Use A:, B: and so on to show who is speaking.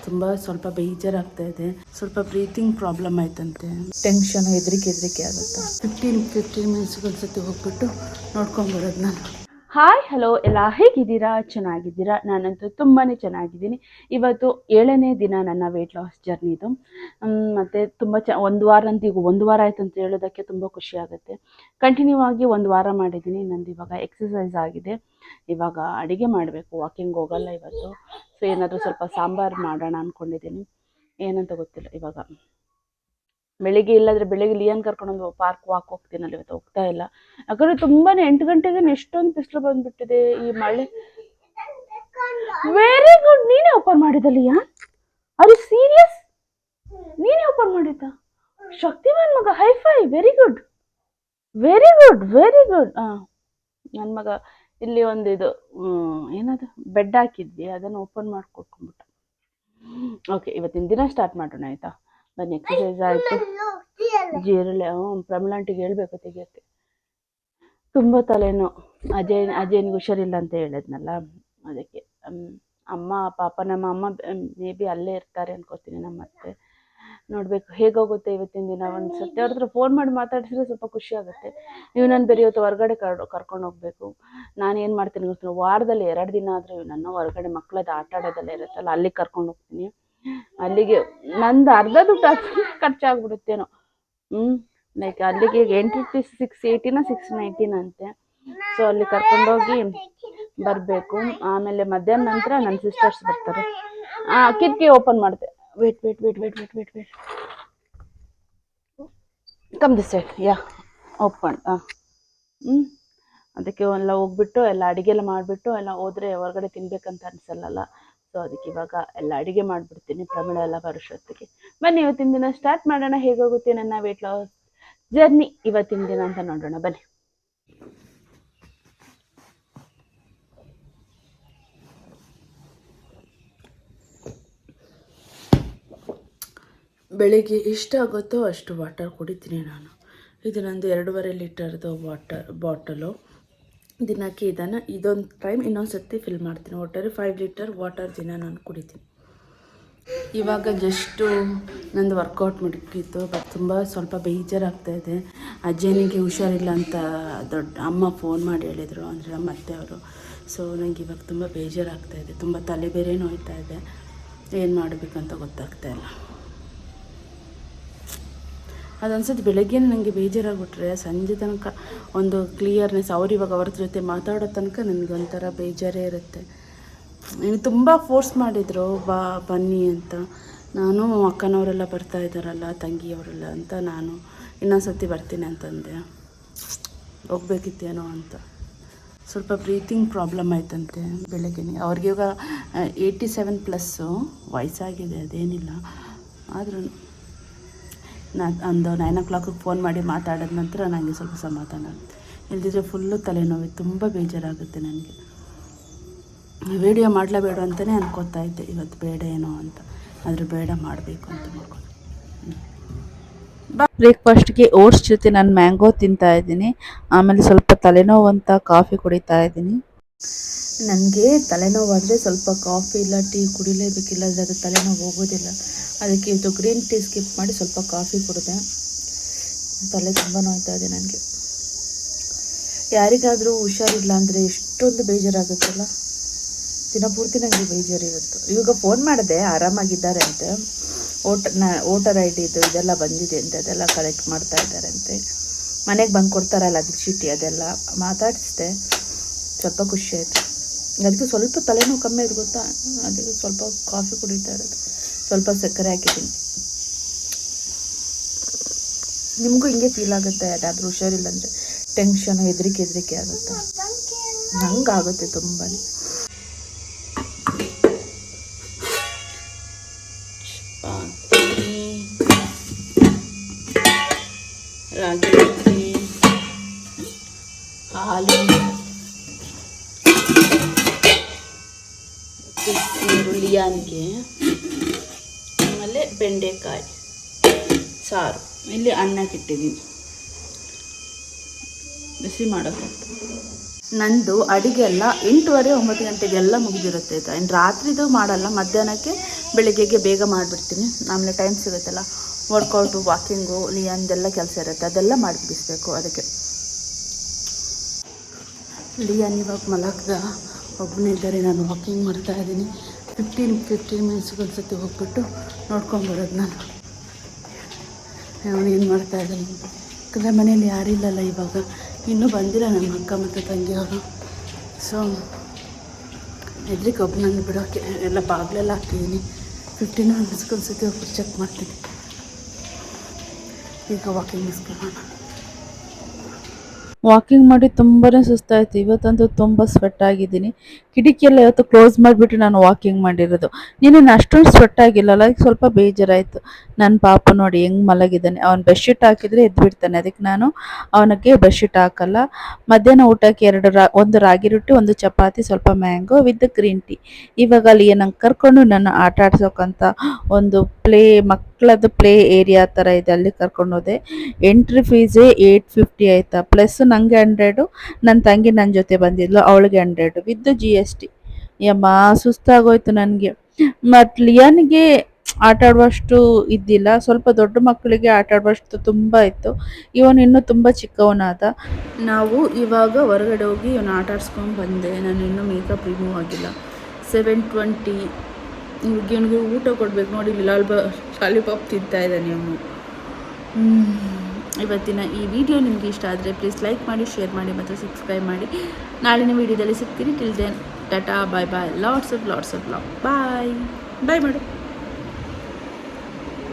A: ತುಂಬ ಸ್ವಲ್ಪ ಬೇಜಾರಾಗ್ತಾಯಿದೆ. ಸ್ವಲ್ಪ ಬ್ರೀತಿಂಗ್ ಪ್ರಾಬ್ಲಮ್ ಆಯ್ತಂತೆ. ಟೆನ್ಷನ್ ಹೆದರಿಕೆ ಆಗುತ್ತೆ. 15 ಮಿನಿಟ್ಸ್ಗೆ ಒಂದ್ಸತಿ ಹೋಗ್ಬಿಟ್ಟು ನೋಡ್ಕೊಂಬರೋದು ನಾನು.
B: ಹಾಯ್ ಹಲೋ ಎಲ್ಲ ಹೇಗಿದ್ದೀರಾ? ಚೆನ್ನಾಗಿದ್ದೀರಾ? ನಾನಂತೂ ತುಂಬಾ ಚೆನ್ನಾಗಿದ್ದೀನಿ. ಇವತ್ತು 7ನೇ ದಿನ ನನ್ನ ವೆಯ್ಟ್ ಲಾಸ್ ಜರ್ನಿದು. ಮತ್ತು ತುಂಬ ಒಂದು ವಾರ ಅಂತ ಈಗ 1 ವಾರ ಆಯಿತು ಅಂತ ಹೇಳೋದಕ್ಕೆ ತುಂಬ ಖುಷಿ ಆಗುತ್ತೆ. ಕಂಟಿನ್ಯೂ ಆಗಿ 1 ವಾರ ಮಾಡಿದ್ದೀನಿ. ನಂದು ಇವಾಗ ಎಕ್ಸಸೈಸ್ ಆಗಿದೆ. ಇವಾಗ ಅಡುಗೆ ಮಾಡಬೇಕು. ವಾಕಿಂಗ್ ಹೋಗಲ್ಲ ಇವತ್ತು. ಸೊ ಏನಾದರೂ ಸ್ವಲ್ಪ ಸಾಂಬಾರು ಮಾಡೋಣ ಅಂದ್ಕೊಂಡಿದ್ದೀನಿ. ಏನಂತ ಗೊತ್ತಿಲ್ಲ ಇವಾಗ. ಬೆಳಿಗ್ಗೆ ಇಲ್ಲಾಂದರೆ ಬೆಳಿಗ್ಗೆ ಲಿಯನ್ ಕರ್ಕೊಂಡೊಂದು ಪಾರ್ಕ್ ವಾಕ್ ಹೋಗ್ತೀನಲ್ಲ, ಇವತ್ತು ಹೋಗ್ತಾ ಇಲ್ಲ. ಯಾಕಂದರೆ ತುಂಬಾ 8 ಗಂಟೆಗೆ ಎಷ್ಟೊಂದು ಬಿಸಿಲು ಬಂದುಬಿಟ್ಟಿದೆ. ಈ ಮಳೆ. Very good. ನೀನೇ ಓಪನ್ ಮಾಡಿದ ಲಿಯಾನ್? Are you serious? ನೀನೇ ಓಪನ್ ಮಾಡಿದ್ದ? ಶಕ್ತಿಮಾನ್ ಮಗ. High five. Very good very good very good. ನನ್ನ ಮಗ ಇಲ್ಲಿ ಒಂದು ಇದು ಏನದು ಬೆಡ್ ಹಾಕಿದ್ವಿ, ಅದನ್ನು ಓಪನ್ ಮಾಡಿ ಕೊಟ್ಕೊಂಡ್ಬಿಟ್ಟ. ಓಕೆ, ಇವತ್ತಿನ ದಿನ ಸ್ಟಾರ್ಟ್ ಮಾಡೋಣ ಆಯಿತಾ? ಬನ್ನಿ, ಎಕ್ಸಸೈಸ್ ಆಯಿತು. ಜೀರಳೆ ಪ್ರಮಿಳಾಂಟಿಗೆ ಹೇಳ್ಬೇಕು ತೆಗಿಯೋಕ್ಕೆ. ತುಂಬ ತಲೆನೋ. ಅಜಯ್ನಿಗೆ ಹುಷಾರಿಲ್ಲ ಅಂತ ಹೇಳಿದ್ನಲ್ಲ, ಅದಕ್ಕೆ. ಅಮ್ಮ ಪಾಪ ನಮ್ಮ ಅಮ್ಮ ಮೇ ಬಿ ಅಲ್ಲೇ ಇರ್ತಾರೆ ಅನ್ಕೋತೀನಿ. ನಮ್ಮ ಅತ್ತೆ ನೋಡಬೇಕು ಹೇಗೋಗುತ್ತೆ ಇವತ್ತಿನ ದಿನ. ಒಂದು ಸತಿ ಅವ್ರ ಹತ್ರ ಫೋನ್ ಮಾಡಿ ಮಾತಾಡಿಸಿದ್ರೆ ಸ್ವಲ್ಪ ಖುಷಿ ಆಗುತ್ತೆ. ನೀವು ನಾನು ಬೇರೆ ಇವತ್ತು ಹೊರಗಡೆ ಕರ್ಕೊಂಡು ಹೋಗಬೇಕು. ನಾನು ಏನು ಮಾಡ್ತೀನಿ ಗೊತ್ತಿಲ್ಲ, ವಾರದಲ್ಲಿ 2 ದಿನ ಆದರೂ ನನ್ನ ಹೊರಗಡೆ ಮಕ್ಕಳದ್ದು ಆಟ ಆಡೋದೆಲ್ಲ ಇರುತ್ತಲ್ಲ, ಅಲ್ಲಿಗೆ ಕರ್ಕೊಂಡು ಹೋಗ್ತೀನಿ. ಅಲ್ಲಿಗೆ ನಂದು ಅರ್ಧ ದುಡ್ಡು ಖರ್ಚಾಗ್ಬಿಡುತ್ತೇನೋ. ಲೈಕ್ ಅಲ್ಲಿಗೆ ಎಂಟ್ರಿ ಫೀಸ್ 680 619 ಅಂತೆ. ಸೊ ಅಲ್ಲಿ ಕರ್ಕೊಂಡೋಗಿ ಬರಬೇಕು. ಆಮೇಲೆ ಮಧ್ಯಾಹ್ನ ನಂತರ ನನ್ನ ಸಿಸ್ಟರ್ಸ್ ಬರ್ತಾರೆ. ಕಿಟಕಿ ಓಪನ್ ಮಾಡಿದೆ. Wait come this side. Yeah open. ಅದಕ್ಕೆ ಎಲ್ಲ ಹೋಗ್ಬಿಟ್ಟು ಎಲ್ಲ ಅಡುಗೆ ಎಲ್ಲ ಮಾಡಿಬಿಟ್ಟು ಎಲ್ಲ ಹೋದರೆ ಹೊರಗಡೆ ತಿನ್ಬೇಕಂತ ಅನಿಸಲ್ಲ. ಸೊ ಅದಕ್ಕೆ ಇವಾಗ ಎಲ್ಲ ಅಡುಗೆ ಮಾಡಿಬಿಡ್ತೀನಿ, ಪ್ರಮಿಳ ಎಲ್ಲ ಬರೋಷ್ಟೊತ್ತಿಗೆ. ಬನ್ನಿ ಇವತ್ತಿನ ದಿನ ಸ್ಟಾರ್ಟ್ ಮಾಡೋಣ. ಹೇಗೋಗುತ್ತೆ ನನ್ನ ವೆಯ್ಟ್ ಲಾಸ್ ಜರ್ನಿ ಇವತ್ತಿನ ದಿನ ಅಂತ ನೋಡೋಣ ಬನ್ನಿ.
A: ಬೆಳಿಗ್ಗೆ ಎಷ್ಟಾಗುತ್ತೋ ಅಷ್ಟು ವಾಟರ್ ಕುಡಿತೀನಿ ನಾನು. ಇದು ನಂದು 2.5 ಲೀಟರ್ದು ಬಾಟಲು. ದಿನಕ್ಕೆ ಇದೊಂದು ಟೈಮ್ ಇನ್ನೊಂದು ಸರ್ತಿ ಫಿಲ್ ಮಾಡ್ತೀನಿ. ಒಟ್ಟಾರೆ 5 ಲೀಟರ್ ವಾಟರ್ ದಿನ ನಾನು ಕುಡಿತೀನಿ. ಇವಾಗ ಜಸ್ಟು ನಂದು ವರ್ಕೌಟ್ ಮುಗಿತು. ಬಟ್ ತುಂಬ ಸ್ವಲ್ಪ ಬೇಜಾರಾಗ್ತಾಯಿದೆ. ಅಜ್ಜನಿಗೆ ಹುಷಾರಿಲ್ಲ ಅಂತ ಅಮ್ಮ ಫೋನ್ ಮಾಡಿ ಹೇಳಿದರು, ಅಂದರೆ ನಮ್ಮ ಅತ್ತೆಯವರು. ಸೊ ನನಗೆ ಇವಾಗ ತುಂಬ ಬೇಜಾರಾಗ್ತಾಯಿದೆ. ತುಂಬ ತಲೆ ಬೇರೆ ನೋಯ್ತಾ ಇದೆ. ಏನು ಮಾಡಬೇಕಂತ ಗೊತ್ತಾಗ್ತಾಯಿಲ್ಲ. ಅದನ್ಸತ್ತೆ ಬೆಳಗ್ಗೆ ನನಗೆ ಬೇಜಾರಾಗ್ಬಿಟ್ರೆ ಸಂಜೆ ತನಕ ಒಂದು ಕ್ಲಿಯರ್ನೆಸ್. ಇವಾಗ ಅವ್ರ ಜೊತೆ ಮಾತಾಡೋ ತನಕ ನನಗೊಂಥರ ಬೇಜಾರೇ ಇರುತ್ತೆ. ನನಗೆ ತುಂಬ ಫೋರ್ಸ್ ಮಾಡಿದರು, ಬನ್ನಿ ಅಂತ. ನಾನು ಅಕ್ಕನವರೆಲ್ಲ ಬರ್ತಾ ಇದ್ದಾರಲ್ಲ, ತಂಗಿಯವರೆಲ್ಲ ಅಂತ ನಾನು ಇನ್ನೊಂದು ಸರ್ತಿ ಬರ್ತೀನಿ ಅಂತಂದೆ. ಹೋಗ್ಬೇಕಿತ್ತೇನೋ ಅಂತ. ಸ್ವಲ್ಪ ಬ್ರೀತಿಂಗ್ ಪ್ರಾಬ್ಲಮ್ ಆಯ್ತಂತೆ ಬೆಳಗ್ಗೆ. ಅವ್ರಿಗೆ ಇವಾಗ 87+ ವಯಸ್ಸಾಗಿದೆ, ಅದೇನಿಲ್ಲ. ಆದ್ರೂ ಒಂದು 9 o'clock ಫೋನ್ ಮಾಡಿ ಮಾತಾಡಿದ ನಂತರ ನನಗೆ ಸ್ವಲ್ಪ ಸಮಾಧಾನ ಆಗುತ್ತೆ. ಇಲ್ದಿದ್ರೆ ಫುಲ್ಲು ತಲೆನೋವು, ತುಂಬ ಬೇಜಾರಾಗುತ್ತೆ ನನಗೆ. ವಿಡಿಯೋ ಮಾಡಲೇಬೇಡ ಅಂತಲೇ ಅನ್ಕೋತಾ ಇದ್ದೆ, ಇವತ್ತು ಬೇಡ ಏನೋ ಅಂತ. ಆದರೆ ಬೇಡ, ಮಾಡಬೇಕು ಅಂತ ಮಾಡ್ಕೊಂಡು
B: ಬ್ರೇಕ್ಫಾಸ್ಟ್ಗೆ ಓಟ್ಸ್ ಜೊತೆ ನಾನು ಮ್ಯಾಂಗೋ ತಿಂತಾ ಇದ್ದೀನಿ. ಆಮೇಲೆ ಸ್ವಲ್ಪ ತಲೆನೋವು ಅಂತ ಕಾಫಿ ಕುಡಿತಾ ಇದ್ದೀನಿ.
A: ನನಗೆ ತಲೆನೋವಾದರೆ ಸ್ವಲ್ಪ ಕಾಫಿ ಇಲ್ಲ ಟೀ ಕುಡಿಲೇಬೇಕಿಲ್ಲ, ಅಂದರೆ ಅದು ತಲೆನೋವು ಹೋಗೋದಿಲ್ಲ. ಅದಕ್ಕೆ ಇದು ಗ್ರೀನ್ ಟೀ ಸ್ಕಿಪ್ ಮಾಡಿ ಸ್ವಲ್ಪ ಕಾಫಿ ಕುಡಿದೆ. ತಲೆ ತುಂಬ ನೋಯ್ತಾ ಇದೆ ನನಗೆ. ಯಾರಿಗಾದರೂ ಹುಷಾರಿಲ್ಲ ಅಂದರೆ ಎಷ್ಟೊಂದು ಬೇಜಾರಾಗುತ್ತಲ್ಲ. ದಿನಪೂರ್ತಿ ನನಗೆ ಬೇಜಾರಿರುತ್ತೆ. ಇವಾಗ ಫೋನ್ ಮಾಡಿದೆ, ಆರಾಮಾಗಿದ್ದಾರೆ ಅಂತೆ. ವೋಟರ್ ID ಇದೆಲ್ಲ ಬಂದಿದೆ ಅಂತೆ, ಅದೆಲ್ಲ ಕಲೆಕ್ಟ್ ಮಾಡ್ತಾ ಇದ್ದಾರೆ ಅಂತೆ. ಮನೆಗೆ ಬಂದು ಕೊಡ್ತಾರಲ್ಲ ಅದು ಚೀಟಿ, ಅದೆಲ್ಲ ಮಾತಾಡಿಸ್ದೆ. ಸ್ವಲ್ಪ ಖುಷಿ ಆಯಿತು. ಅದಕ್ಕೆ ಸ್ವಲ್ಪ ತಲೆನೋವು ಕಮ್ಮಿ ಆಯ್ತು ಗೊತ್ತಾ. ಅದಕ್ಕೆ ಸ್ವಲ್ಪ ಕಾಫಿ ಕುಡಿತಾ ಇರೋದು. ಸ್ವಲ್ಪ ಸಕ್ಕರೆ ಹಾಕಿದ್ದೀನಿ. ನಿಮಗೂ ಹಿಂಗೆ ಫೀಲ್ ಆಗುತ್ತೆ ಯಾರಾದರೂ ಹುಷಾರಿಲ್ಲ ಅಂದರೆ? ಟೆನ್ಷನ್ ಹೆದರಿಕೆ ಆಗುತ್ತೆ. ಹಂಗಾಗುತ್ತೆ ತುಂಬಾ. ರಾಗಿ ರೊಟ್ಟಿ, ಹಾಲು, ಲಿಯಾನ್ಗೆ, ಆಮೇಲೆ ಬೆಂಡೆಕಾಯಿ ಸಾರು. ಇಲ್ಲಿ ಅನ್ನಕ್ಕಿಟ್ಟಿದ್ದೀನಿ ಬಿಸಿ ಮಾಡೋಕ್ಕೆ. ನಂದು ಅಡುಗೆ ಎಲ್ಲ 8:30 9 ಗಂಟೆಗೆಲ್ಲ ಮುಗಿದಿರುತ್ತೆ ಆಯಿತಾ. ಇನ್ನು ರಾತ್ರಿದು ಮಾಡಲ್ಲ, ಮಧ್ಯಾಹ್ನಕ್ಕೆ ಬೆಳಿಗ್ಗೆಗೆ ಬೇಗ ಮಾಡಿಬಿಡ್ತೀನಿ. ಆಮೇಲೆ ಟೈಮ್ ಸಿಗುತ್ತಲ್ಲ, ವರ್ಕೌಟು, ವಾಕಿಂಗು, ಲಿಯಾನ್ದೆಲ್ಲ ಕೆಲಸ ಇರುತ್ತೆ, ಅದೆಲ್ಲ ಮಾಡಿ ಮುಗಿಸ್ಬೇಕು. ಅದಕ್ಕೆ ಲಿಯಾನ್ ಇವಾಗ ಮಲಗ್ದ, ಒಬ್ಬನೇ ಇದ್ದಾರೆ, ನಾನು ವಾಕಿಂಗ್ ಮಾಡ್ತಾಯಿದ್ದೀನಿ. 15 ಮಿನಿಟ್ಸ್ಗೆ ಒಂದ್ಸತಿ ಹೋಗ್ಬಿಟ್ಟು ನೋಡ್ಕೊಂಬರೋದು ನಾನು ಅವನೇನು ಮಾಡ್ತಾಯಿದ್ದಾನೆ. ಯಾಕಂದರೆ ಮನೇಲಿ ಯಾರಿಲ್ಲಲ್ಲ ಇವಾಗ, ಇನ್ನೂ ಬಂದಿಲ್ಲ ನಮ್ಮ ಅಕ್ಕ ಮತ್ತು ತಂಗಿಯವರು. ಸೊ ಎದ್ರಿಗೆ ಒಬ್ಬನನ್ನು ಬಿಡೋಕ್ಕೆ ಎಲ್ಲ ಬಾಗಿಲೆಲ್ಲ ಹಾಕಿದ್ದೀನಿ. 15 ಮಿನಿಟ್ಸ್ಗೆ ಒಂದ್ಸತಿ ಹೋಗ್ಬಿಟ್ಟು ಚೆಕ್ ಮಾಡ್ತೀನಿ. ಈಗ ವಾಕಿಂಗ್ ಮುಗಿಸ್ಕೊಳ್ಳೋಣ.
B: ವಾಕಿಂಗ್ ಮಾಡಿ ತುಂಬಾ ಸುಸ್ತಾಯಿತು. ಇವತ್ತಂತೂ ತುಂಬ ಸ್ವೆಟ್ ಆಗಿದ್ದೀನಿ. ಕಿಟಕಿಯೆಲ್ಲ ಇವತ್ತು ಕ್ಲೋಸ್ ಮಾಡಿಬಿಟ್ಟು ನಾನು ವಾಕಿಂಗ್ ಮಾಡಿರೋದು. ನೀನು ಅಷ್ಟೊಂದು ಸ್ವೆಟ್ ಆಗಿಲ್ಲಲ್ಲ, ಅದಕ್ಕೆ ಸ್ವಲ್ಪ ಬೇಜಾರಾಯಿತು. ನನ್ನ ಪಾಪ ನೋಡಿ ಹೆಂಗೆ ಮಲಗಿದ್ದಾನೆ. ಅವ್ನು ಬೆಡ್ಶೀಟ್ ಹಾಕಿದರೆ ಎದ್ಬಿಡ್ತಾನೆ, ಅದಕ್ಕೆ ನಾನು ಅವನಿಗೆ ಬೆಡ್ಶೀಟ್ ಹಾಕಲ್ಲ. ಮಧ್ಯಾಹ್ನ ಊಟಕ್ಕೆ ಒಂದು ರಾಗಿ ರೊಟ್ಟಿ, ಒಂದು ಚಪಾತಿ, ಸ್ವಲ್ಪ ಮ್ಯಾಂಗೋ ವಿತ್ ಗ್ರೀನ್ ಟೀ. ಇವಾಗ ಅಲ್ಲಿ ನಂಗೆ ಕರ್ಕೊಂಡು ನನ್ನ ಆಟ ಆಡ್ಸೋಕ್ಕಂತ ಒಂದು ಮಕ್ಕಳದ್ದು ಪ್ಲೇ ಏರಿಯಾ ಥರ ಇದೆ, ಅಲ್ಲಿ ಕರ್ಕೊಂಡು ಹೋದೆ. ಎಂಟ್ರಿ ಫೀಸೇ 850 ಆಯಿತಾ, ಪ್ಲಸ್ ನನಗೆ 100, ನನ್ನ ತಂಗಿ ನನ್ನ ಜೊತೆ ಬಂದಿದ್ಲು, ಅವಳಿಗೆ 100 ವಿತ್ GST. ಯಮ್ಮ ಸುಸ್ತಾಗೋಯ್ತು ನನಗೆ. ಮತ್ತು ಲಿಯಾನಿಗೆ ಆಟ ಆಡುವಷ್ಟು ಇದ್ದಿಲ್ಲ, ಸ್ವಲ್ಪ ದೊಡ್ಡ ಮಕ್ಕಳಿಗೆ ಆಟ ಆಡುವಷ್ಟು ತುಂಬ ಇತ್ತು. ಇವನು ಇನ್ನೂ ತುಂಬ ಚಿಕ್ಕವನಾದ.
A: ನಾವು ಇವಾಗ ಹೊರಗಡೆ ಹೋಗಿ ಇವನು ಆಟ ಆಡ್ಸ್ಕೊಂಡು ಬಂದೆ. ನಾನು ಇನ್ನೂ ಮೇಕಪ್ ರಿಮೂವ್ ಆಗಿಲ್ಲ. 7:20. ಇವಾಗ ಇವನಿಗೆ ಊಟ ಕೊಡಬೇಕು ನೋಡಿ. ಲಾಲಿಪಾಪ್ ತಿಂತಾ ಇದ್ದಾನೆ ಅವನು. ಇವತ್ತಿನ ಈ ವಿಡಿಯೋ ನಿಮಗೆ ಇಷ್ಟ ಆದರೆ ಪ್ಲೀಸ್ ಲೈಕ್ ಮಾಡಿ, ಶೇರ್ ಮಾಡಿ ಮತ್ತು ಸಬ್ಸ್ಕ್ರೈಬ್ ಮಾಡಿ. ನಾಳಿನ ವಿಡಿಯೋದಲ್ಲಿ ಸಿಗ್ತೀನಿ. Till then tata, bye bye, lots of love. Bye bye ಮಾಡು.